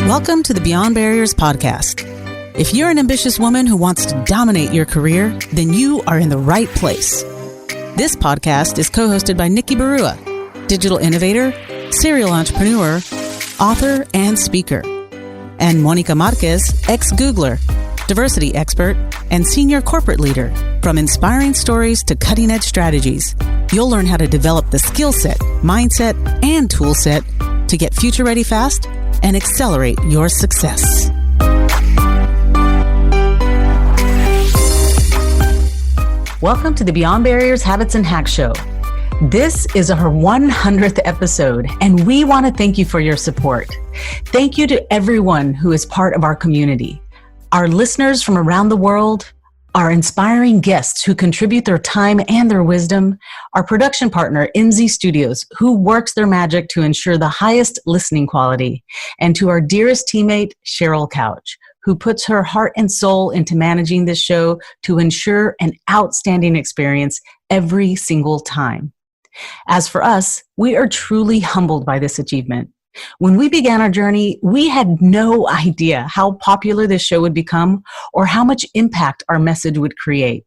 Welcome to the Beyond Barriers podcast. If you're an ambitious woman who wants to dominate your career, then you are in the right place. This podcast is co-hosted by Nikki Barua, digital innovator, serial entrepreneur, author, and speaker, and Monica Marquez, ex-Googler, diversity expert, and senior corporate leader. From inspiring stories to cutting-edge strategies, you'll learn how to develop the skill set, mindset, and tool set to get future-ready fast and accelerate your success. Welcome to the Beyond Barriers Habits and Hacks Show. This is our 100th episode, and we want to thank you for your support. Thank you to everyone who is part of our community, our listeners from around the world, our inspiring guests who contribute their time and their wisdom, our production partner, MZ Studios, who works their magic to ensure the highest listening quality, and to our dearest teammate, Cheryl Couch, who puts her heart and soul into managing this show to ensure an outstanding experience every single time. As for us, we are truly humbled by this achievement. When we began our journey, we had no idea how popular this show would become or how much impact our message would create.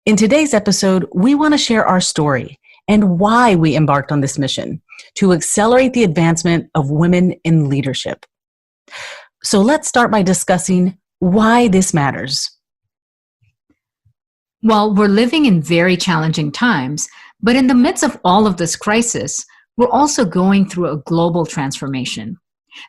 In today's episode, we want to share our story and why we embarked on this mission to accelerate the advancement of women in leadership. So let's start by discussing why this matters. Well, we're living in very challenging times, but in the midst of all of this crisis, we're also going through a global transformation.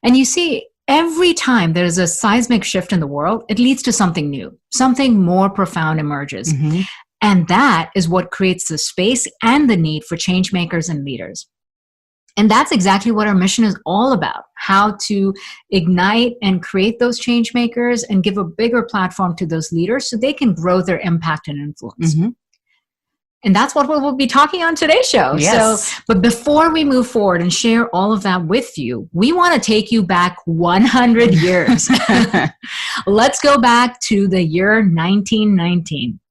And you see, every time there's a seismic shift in the world, it leads to something new, something more profound emerges. Mm-hmm. And that is what creates the space and the need for change makers and leaders. And that's exactly what our mission is all about, how to ignite and create those change makers and give a bigger platform to those leaders so they can grow their impact and influence. Mm-hmm. And that's what we'll be talking on today's show. Yes. So, but before we move forward and share all of that with you, we want to take you back 100 years. Let's go back to the year 1919.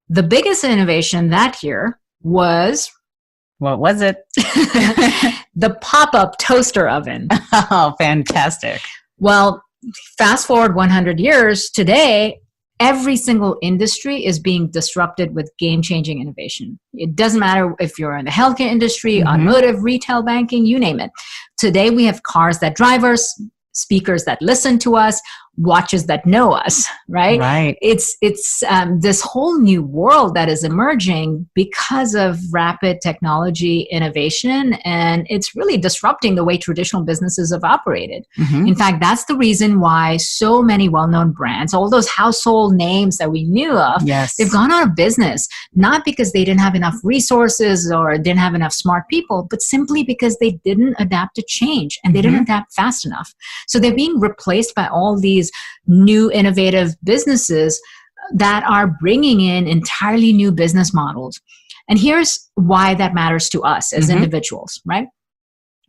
The biggest innovation that year was... What was it? The pop-up toaster oven. Oh, fantastic. Well, fast forward 100 years, today, every single industry is being disrupted with game-changing innovation. It doesn't matter if you're in the healthcare industry, mm-hmm. automotive, retail, banking, you name it. Today, we have cars that drive us, speakers that listen to us, watches that know us, right? Right. It's this whole new world that is emerging because of rapid technology innovation, and it's really disrupting the way traditional businesses have operated. Mm-hmm. In fact, that's the reason why so many well-known brands, all those household names that we knew of, yes. they've gone out of business, not because they didn't have enough resources or didn't have enough smart people, but simply because they didn't adapt to change and they mm-hmm. didn't adapt fast enough. So they're being replaced by all these new innovative businesses that are bringing in entirely new business models. And here's why that matters to us as mm-hmm. individuals, right?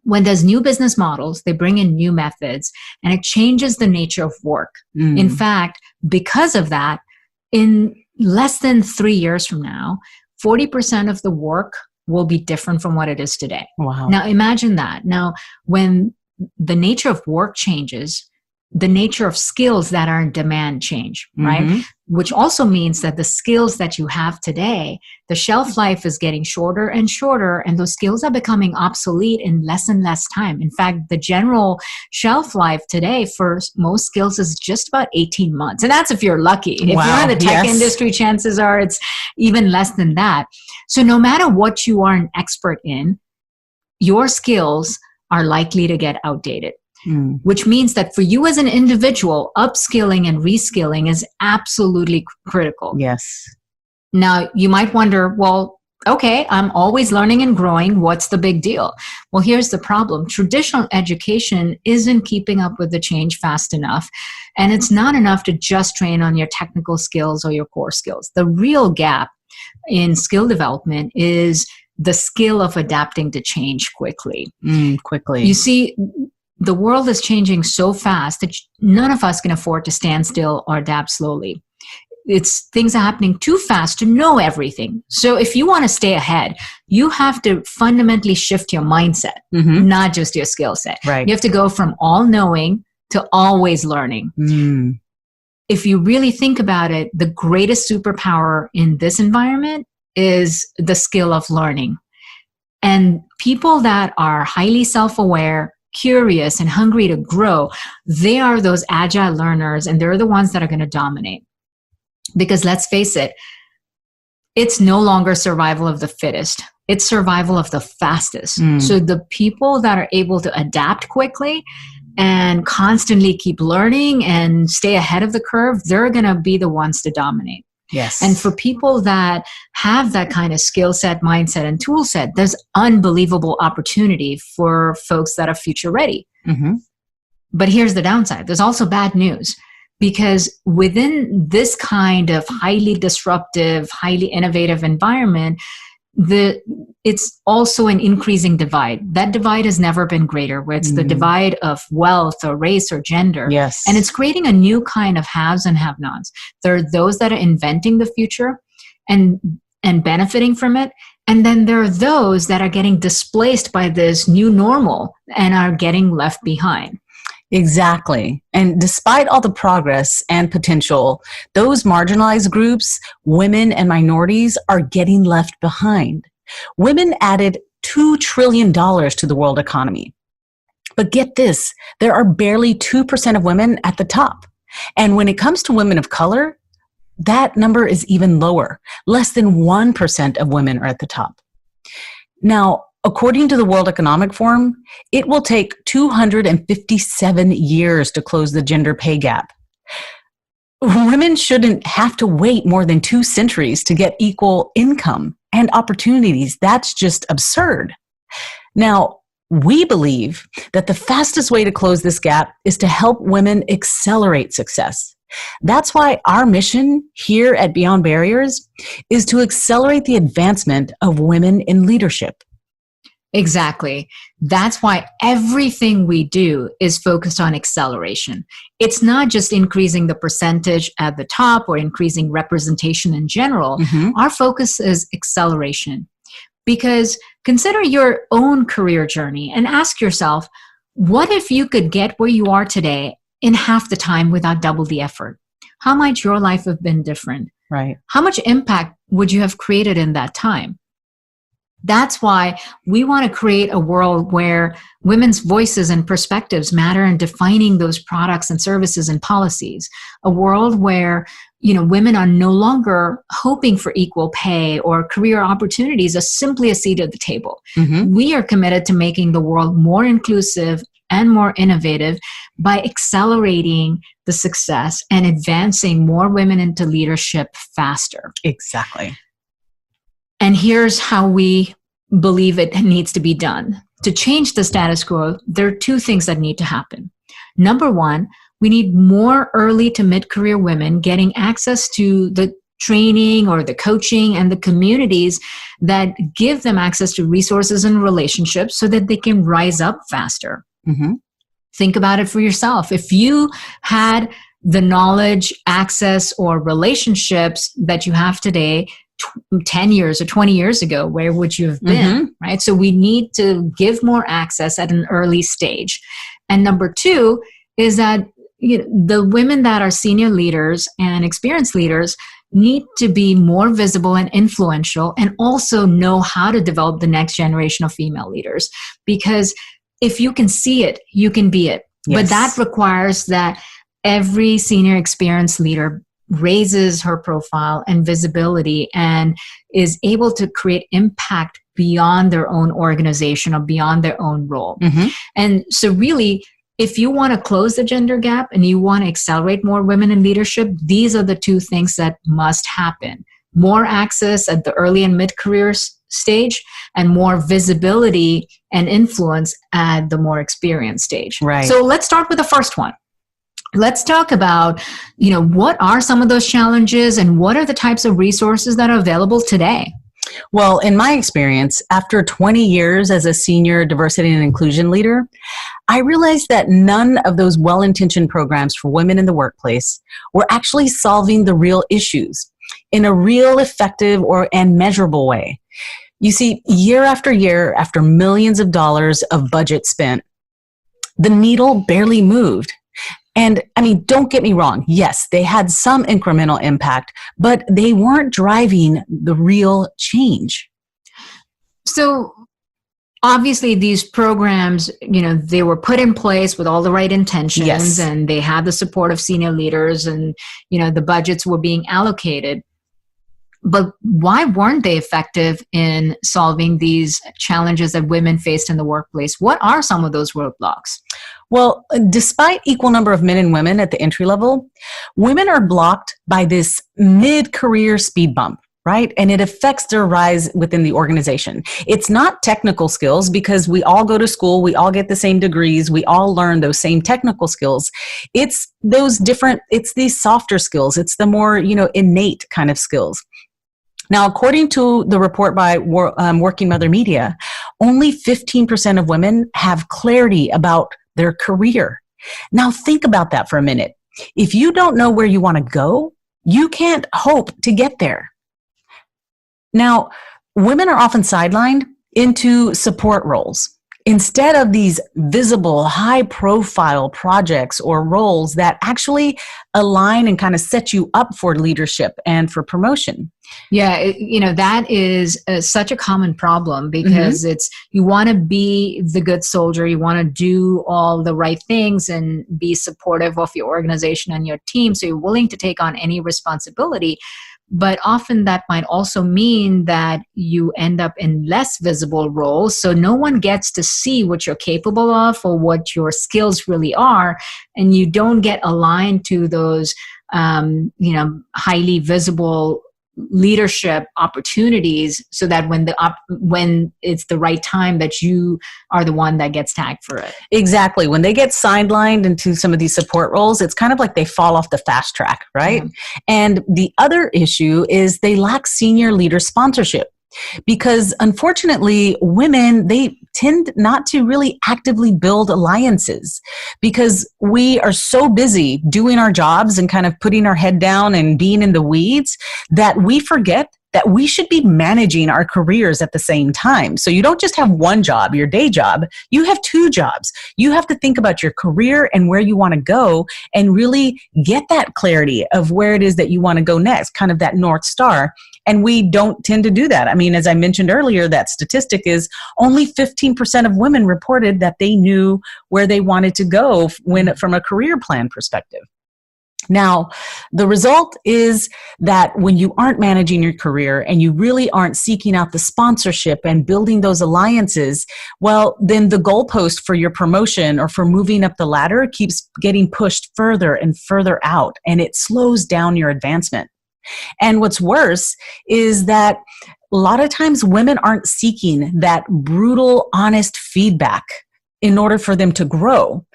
When there's new business models, they bring in new methods and it changes the nature of work. Mm. In fact, because of that, in less than 3 years from now, 40% of the work will be different from what it is today. Wow. Now imagine that. Now, when the nature of work changes, the nature of skills that are in demand change, right? Mm-hmm. Which also means that the skills that you have today, the shelf life is getting shorter and shorter, and those skills are becoming obsolete in less and less time. In fact, the general shelf life today for most skills is just about 18 months. And that's if you're lucky. If you're in the tech industry, chances are it's even less than that. So no matter what you are an expert in, your skills are likely to get outdated. Which means that for you as an individual, upskilling and reskilling is absolutely critical. Yes. Now, you might wonder, well, okay, I'm always learning and growing. What's the big deal? Well, here's the problem. Traditional education isn't keeping up with the change fast enough. And it's not enough to just train on your technical skills or your core skills. The real gap in skill development is the skill of adapting to change quickly. Quickly. You see, the world is changing so fast that none of us can afford to stand still or adapt slowly. things are happening too fast to know everything. So if you want to stay ahead, you have to fundamentally shift your mindset, not just your skill set. Right. You have to go from all knowing to always learning. If you really think about it, the greatest superpower in this environment is the skill of learning. And people that are highly self-aware, curious, and hungry to grow, they are those agile learners, and they're the ones that are going to dominate. Because let's face it, it's no longer survival of the fittest. It's survival of the fastest. So the people that are able to adapt quickly and constantly keep learning and stay ahead of the curve, they're going to be the ones to dominate. Yes. And for people that have that kind of skill set, mindset, and tool set, there's unbelievable opportunity for folks that are future ready. But here's the downside. There's also bad news, because within this kind of highly disruptive, highly innovative environment, it's also an increasing divide. That divide has never been greater, where it's the divide of wealth or race or gender. Yes. And it's creating a new kind of haves and have-nots. There are those that are inventing the future and benefiting from it. And then there are those that are getting displaced by this new normal and are getting left behind. Exactly. And despite all the progress and potential, those marginalized groups, women and minorities, are getting left behind. Women added $2 trillion to the world economy. But get this, there are barely 2% of women at the top. And when it comes to women of color, that number is even lower. Less than 1% of women are at the top. Now, according to the World Economic Forum, it will take 257 years to close the gender pay gap. Women shouldn't have to wait more than 2 centuries to get equal income and opportunities. That's just absurd. Now, we believe that the fastest way to close this gap is to help women accelerate success. That's why our mission here at Beyond Barriers is to accelerate the advancement of women in leadership. Exactly. That's why everything we do is focused on acceleration. It's not just increasing the percentage at the top or increasing representation in general. Our focus is acceleration. Because consider your own career journey and ask yourself, what if you could get where you are today in half the time without double the effort? How might your life have been different? Right. How much impact would you have created in that time? That's why we want to create a world where women's voices and perspectives matter in defining those products and services and policies. A world where, women are no longer hoping for equal pay or career opportunities as simply a seat at the table. We are committed to making the world more inclusive and more innovative by accelerating the success and advancing more women into leadership faster. Exactly. And here's how we believe it needs to be done. To change the status quo, there are 2 things that need to happen. Number 1, we need more early to mid-career women getting access to the training or the coaching and the communities that give them access to resources and relationships so that they can rise up faster. Think about it for yourself. If you had the knowledge, access, or relationships that you have today 10 years or 20 years ago, where would you have been, right? So we need to give more access at an early stage. And number 2 is that the women that are senior leaders and experienced leaders need to be more visible and influential, and also know how to develop the next generation of female leaders. Because if you can see it, you can be it. Yes. But that requires that every senior experienced leader raises her profile and visibility and is able to create impact beyond their own organization or beyond their own role. And so really, if you want to close the gender gap and you want to accelerate more women in leadership, these are the 2 things that must happen. More access at the early and mid-career stage, and more visibility and influence at the more experienced stage. Right. So let's start with the first one. Let's talk about, what are some of those challenges and what are the types of resources that are available today? Well, in my experience, after 20 years as a senior diversity and inclusion leader, I realized that none of those well-intentioned programs for women in the workplace were actually solving the real issues in a real, effective, and measurable way. You see, year after millions of dollars of budget spent, the needle barely moved. And I mean, don't get me wrong. Yes, they had some incremental impact, but they weren't driving the real change. So obviously these programs, they were put in place with all the right intentions, Yes. And they had the support of senior leaders, and, the budgets were being allocated. But why weren't they effective in solving these challenges that women faced in the workplace? What are some of those roadblocks? Well, despite equal number of men and women at the entry level, women are blocked by this mid-career speed bump, right? And it affects their rise within the organization. It's not technical skills, because we all go to school, we all get the same degrees, we all learn those same technical skills. It's these softer skills. It's the more, innate kind of skills. Now, according to the report by Working Mother Media, only 15% of women have clarity about their career. Now, think about that for a minute. If you don't know where you want to go, you can't hope to get there. Now, women are often sidelined into support roles instead of these visible, high-profile projects or roles that actually align and kind of set you up for leadership and for promotion. Yeah, that is such a common problem, because you want to be the good soldier, you want to do all the right things and be supportive of your organization and your team, so you're willing to take on any responsibility. But often that might also mean that you end up in less visible roles, so no one gets to see what you're capable of or what your skills really are, and you don't get aligned to those highly visible leadership opportunities, so that when it's the right time, that you are the one that gets tagged for it. Exactly. When they get sidelined into some of these support roles, it's kind of like they fall off the fast track, right? Yeah. And the other issue is they lack senior leader sponsorship. Because unfortunately, women, they tend not to really actively build alliances, because we are so busy doing our jobs and kind of putting our head down and being in the weeds that we forget that we should be managing our careers at the same time. So you don't just have one job, your day job, you have two jobs. You have to think about your career and where you want to go, and really get that clarity of where it is that you want to go next, kind of that North Star. And we don't tend to do that. I mean, as I mentioned earlier, that statistic is only 15% of women reported that they knew where they wanted to go from a career plan perspective. Now, the result is that when you aren't managing your career and you really aren't seeking out the sponsorship and building those alliances, well, then the goalpost for your promotion or for moving up the ladder keeps getting pushed further and further out, and it slows down your advancement. And what's worse is that a lot of times women aren't seeking that brutal, honest feedback in order for them to grow.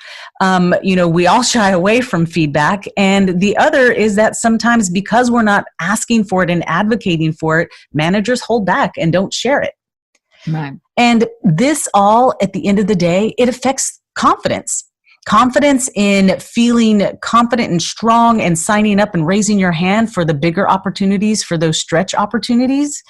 We all shy away from feedback. And the other is that sometimes, because we're not asking for it and advocating for it, managers hold back and don't share it. Right. And this all, at the end of the day, it affects confidence. Confidence in feeling confident and strong and signing up and raising your hand for the bigger opportunities, for those stretch opportunities.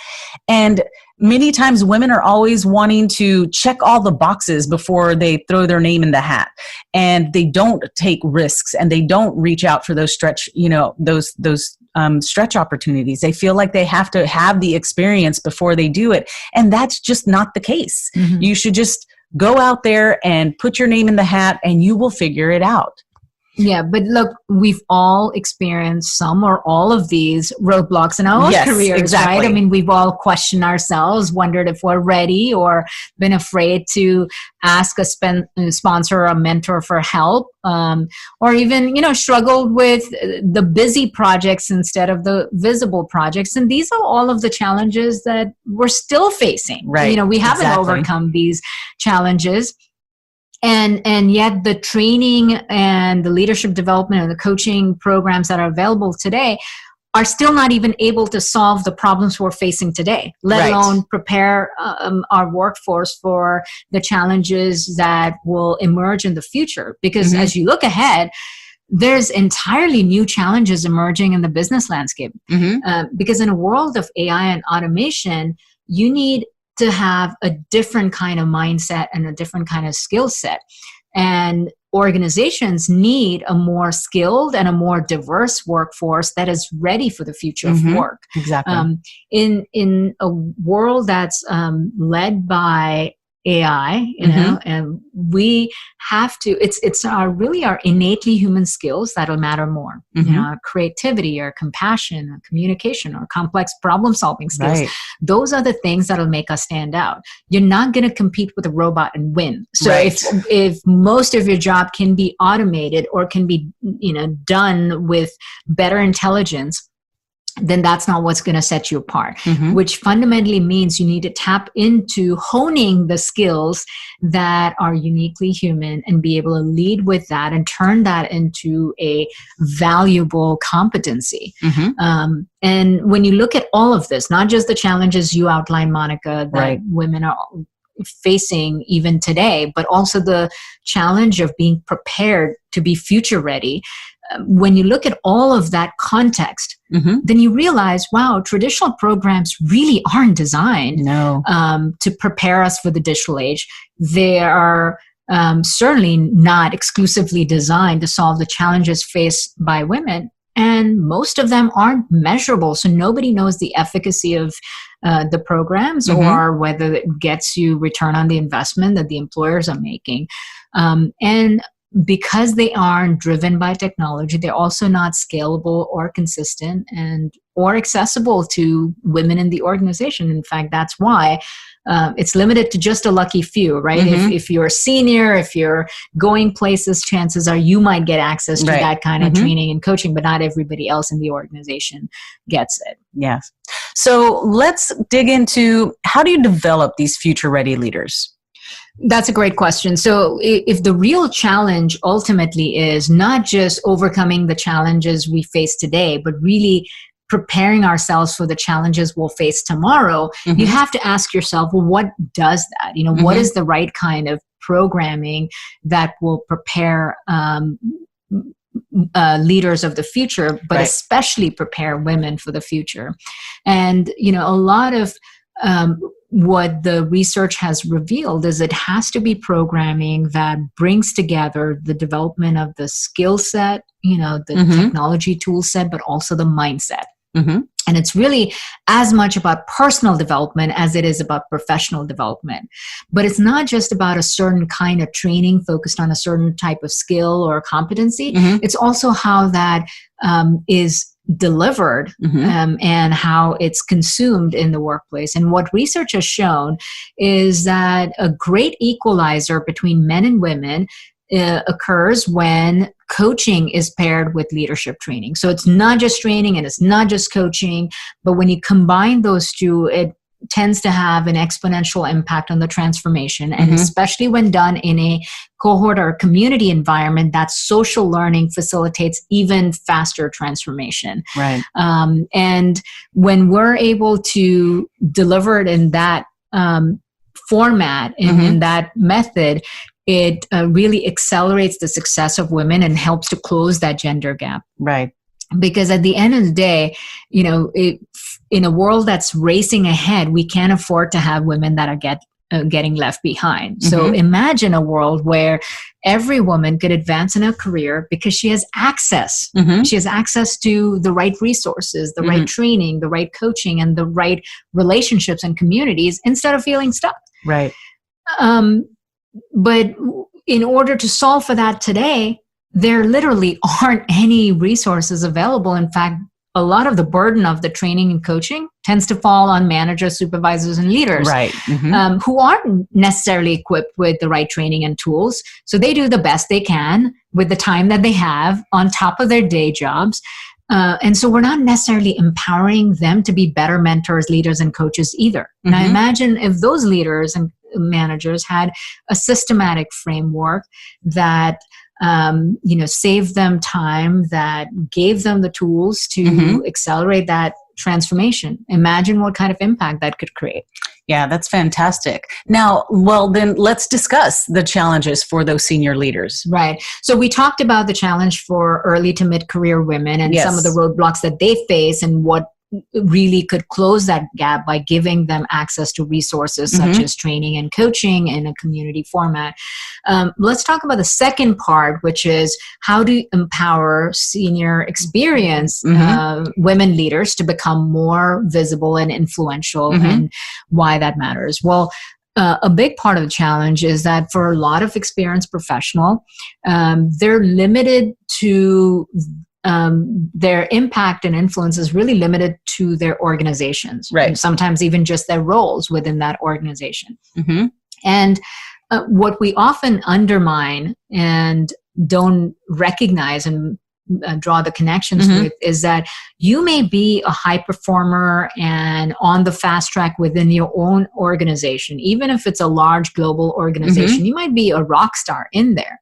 And many times women are always wanting to check all the boxes before they throw their name in the hat. And they don't take risks, and they don't reach out for those stretch, stretch opportunities. They feel like they have to have the experience before they do it. And that's just not the case. Mm-hmm. You should just go out there and put your name in the hat, and you will figure it out. Yeah, but look, we've all experienced some or all of these roadblocks in our own careers, exactly. Right? I mean, we've all questioned ourselves, wondered if we're ready, or been afraid to ask a sponsor or a mentor for help, or even, struggled with the busy projects instead of the visible projects. And these are all of the challenges that we're still facing. Right. We haven't overcome these challenges. And yet the training and the leadership development and the coaching programs that are available today are still not even able to solve the problems we're facing today, let alone prepare our workforce for the challenges that will emerge in the future. Because as you look ahead, there's entirely new challenges emerging in the business landscape. Because in a world of AI and automation, you need to have a different kind of mindset and a different kind of skill set. And organizations need a more skilled and a more diverse workforce that is ready for the future of work. Exactly. In a world that's led by AI, you know, and we have to, it's our innately human skills that'll matter more. You know, our creativity, our compassion, our communication, our complex problem solving skills. Those are the things that'll make us stand out. You're not going to compete with a robot and win. So if most of your job can be automated or can be, you know, done with better intelligence, then that's not what's going to set you apart, which fundamentally means you need to tap into honing the skills that are uniquely human and be able to lead with that and turn that into a valuable competency. And when you look at all of this, not just the challenges you outlined, Monica, that women are facing even today, but also the challenge of being prepared to be future ready. When you look at all of that context, then you realize, wow, traditional programs really aren't designed to prepare us for the digital age. They are certainly not exclusively designed to solve the challenges faced by women. And most of them aren't measurable. So nobody knows the efficacy of the programs or whether it gets you return on the investment that the employers are making. And because they aren't driven by technology, they're also not scalable or consistent and or accessible to women in the organization. In fact, that's why it's limited to just a lucky few, right? If you're a senior, if you're going places, chances are you might get access to that kind of training and coaching, but not everybody else in the organization gets it. Yes. So let's dig into, how do you develop these future-ready leaders? That's a great question. So if the real challenge ultimately is not just overcoming the challenges we face today, but really preparing ourselves for the challenges we'll face tomorrow, you have to ask yourself, well, what does that? You know, what is the right kind of programming that will prepare leaders of the future, but especially prepare women for the future? And, you know, a lot of what the research has revealed is it has to be programming that brings together the development of the skill set, you know, the technology tool set, but also the mindset. And it's really as much about personal development as it is about professional development. But it's not just about a certain kind of training focused on a certain type of skill or competency. It's also how that is delivered and how it's consumed in the workplace. And what research has shown is that a great equalizer between men and women occurs when coaching is paired with leadership training. So it's not just training and it's not just coaching, but when you combine those two, it tends to have an exponential impact on the transformation. And especially when done in a cohort or community environment, that social learning facilitates even faster transformation. And when we're able to deliver it in that format, in that method, it really accelerates the success of women and helps to close that gender gap. Because at the end of the day, you know, in a world that's racing ahead, we can't afford to have women that are getting left behind. So imagine a world where every woman could advance in her career because she has access. She has access to the right resources, the right training, the right coaching, and the right relationships and communities instead of feeling stuck. But in order to solve for that today, there literally aren't any resources available. In fact, a lot of the burden of the training and coaching tends to fall on managers, supervisors, and leaders who aren't necessarily equipped with the right training and tools. So they do the best they can with the time that they have on top of their day jobs. And so we're not necessarily empowering them to be better mentors, leaders, and coaches either. Now imagine if those leaders and managers had a systematic framework that saved them time, that gave them the tools to accelerate that transformation. Imagine what kind of impact that could create. Yeah, that's fantastic. Now, well, then let's discuss the challenges for those senior leaders. Right. So we talked about the challenge for early to mid-career women and some of the roadblocks that they face and what really could close that gap by giving them access to resources such as training and coaching in a community format. Let's talk about the second part, which is how to empower senior experienced women leaders to become more visible and influential and why that matters. Well, a big part of the challenge is that for a lot of experienced professional, they're limited to their impact and influence is really limited to their organizations, right? And sometimes even just their roles within that organization. And what we often undermine and don't recognize and draw the connections with is that you may be a high performer and on the fast track within your own organization. Even if it's a large global organization, you might be a rock star in there.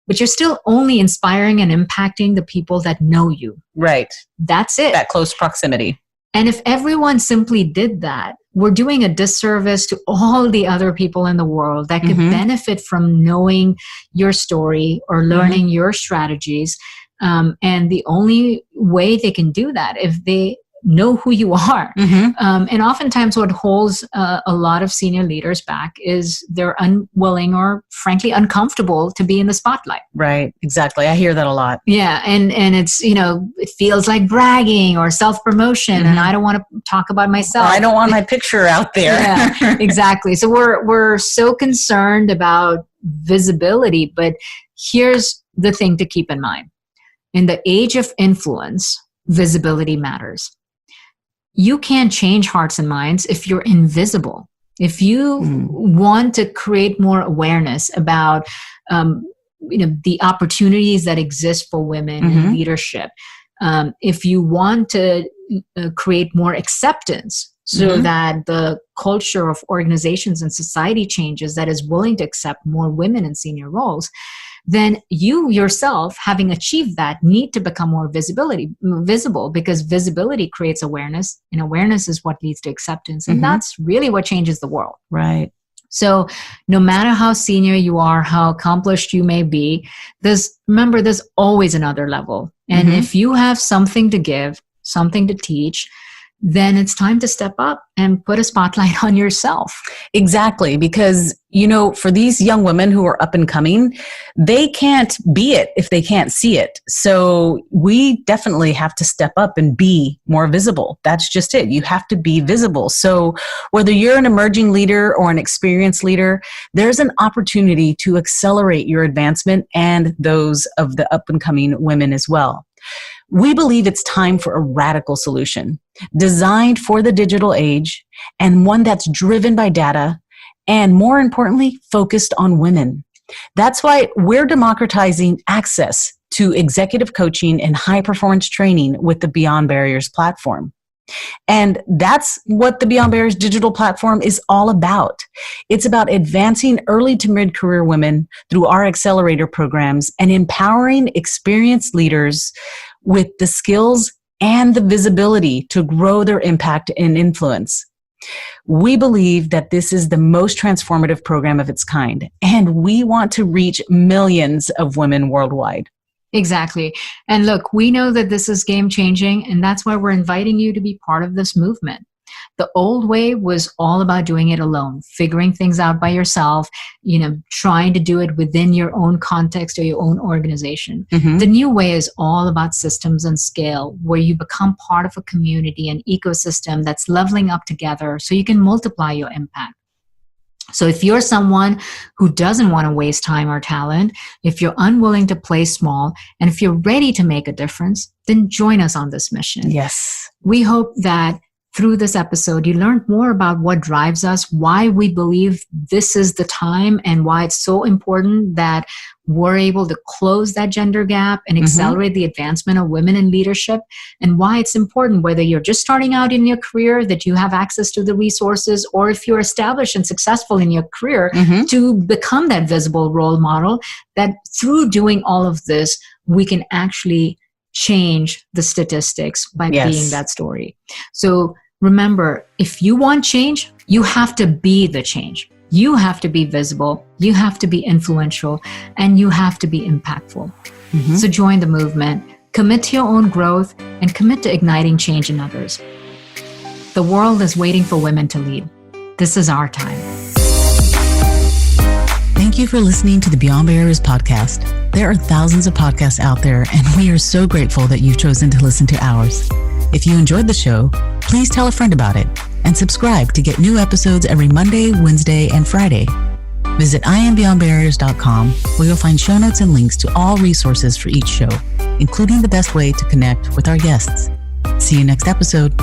But you're still only inspiring and impacting the people that know you. Right. That's it. That close proximity. And if everyone simply did that, we're doing a disservice to all the other people in the world that could benefit from knowing your story or learning your strategies. And the only way they can do that if they know who you are. And oftentimes what holds a lot of senior leaders back is they're unwilling or frankly uncomfortable to be in the spotlight. Right. Exactly. I hear that a lot. Yeah. And it's, it feels like bragging or self-promotion and I don't want to talk about myself. Or I don't want my picture out there. Yeah, exactly. So we're so concerned about visibility, but here's the thing to keep in mind. In the age of influence, visibility matters. You can't change hearts and minds if you're invisible. If you want to create more awareness about, the opportunities that exist for women in leadership, if you want to create more acceptance so that the culture of organizations and society changes that is willing to accept more women in senior roles, then you yourself, having achieved that, need to become more visible, because visibility creates awareness, and awareness is what leads to acceptance. And that's really what changes the world. Right. So no matter how senior you are, how accomplished you may be, there's always another level. And if you have something to give, something to teach, then it's time to step up and put a spotlight on yourself. Exactly. Because, for these young women who are up and coming, they can't be it if they can't see it. So we definitely have to step up and be more visible. That's just it. You have to be visible. So whether you're an emerging leader or an experienced leader, there's an opportunity to accelerate your advancement and those of the up and coming women as well. We believe it's time for a radical solution designed for the digital age and one that's driven by data and, more importantly, focused on women. That's why we're democratizing access to executive coaching and high performance training with the Beyond Barriers platform. And that's what the Beyond Barriers digital platform is all about. It's about advancing early to mid-career women through our accelerator programs and empowering experienced leaders with the skills and the visibility to grow their impact and influence. We believe that this is the most transformative program of its kind, and we want to reach millions of women worldwide. Exactly. And look, we know that this is game changing, and that's why we're inviting you to be part of this movement. The old way was all about doing it alone, figuring things out by yourself, trying to do it within your own context or your own organization. The new way is all about systems and scale, where you become part of a community and ecosystem that's leveling up together so you can multiply your impact. So if you're someone who doesn't want to waste time or talent, if you're unwilling to play small, and if you're ready to make a difference, then join us on this mission. Yes. We hope that through this episode, you learned more about what drives us, why we believe this is the time, and why it's so important that we're able to close that gender gap and accelerate the advancement of women in leadership, and why it's important, whether you're just starting out in your career, that you have access to the resources, or if you're established and successful in your career, to become that visible role model, that through doing all of this, we can actually change the statistics by being that story. So remember, if you want change, you have to be the change. You have to be visible, you have to be influential, and you have to be impactful. So join the movement, commit to your own growth, and commit to igniting change in others. The world is waiting for women to lead. This is our time. Thank you for listening to the Beyond Barriers podcast. There are thousands of podcasts out there, and we are so grateful that you've chosen to listen to ours. If you enjoyed the show, please tell a friend about it and subscribe to get new episodes every Monday, Wednesday, and Friday. Visit IamBeyondBarriers.com, where you'll find show notes and links to all resources for each show, including the best way to connect with our guests. See you next episode.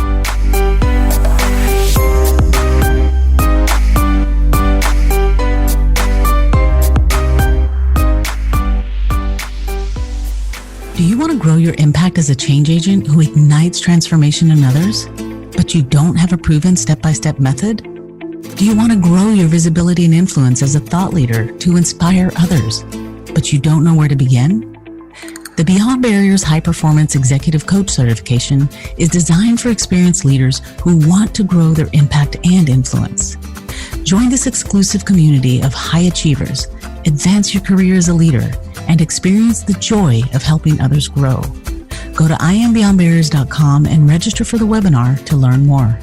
Do you want to grow your impact as a change agent who ignites transformation in others, but you don't have a proven step-by-step method? Do you want to grow your visibility and influence as a thought leader to inspire others, but you don't know where to begin? The Beyond Barriers High Performance Executive Coach Certification is designed for experienced leaders who want to grow their impact and influence. Join this exclusive community of high achievers, advance your career as a leader, and experience the joy of helping others grow. Go to IamBeyondBarriers.com and register for the webinar to learn more.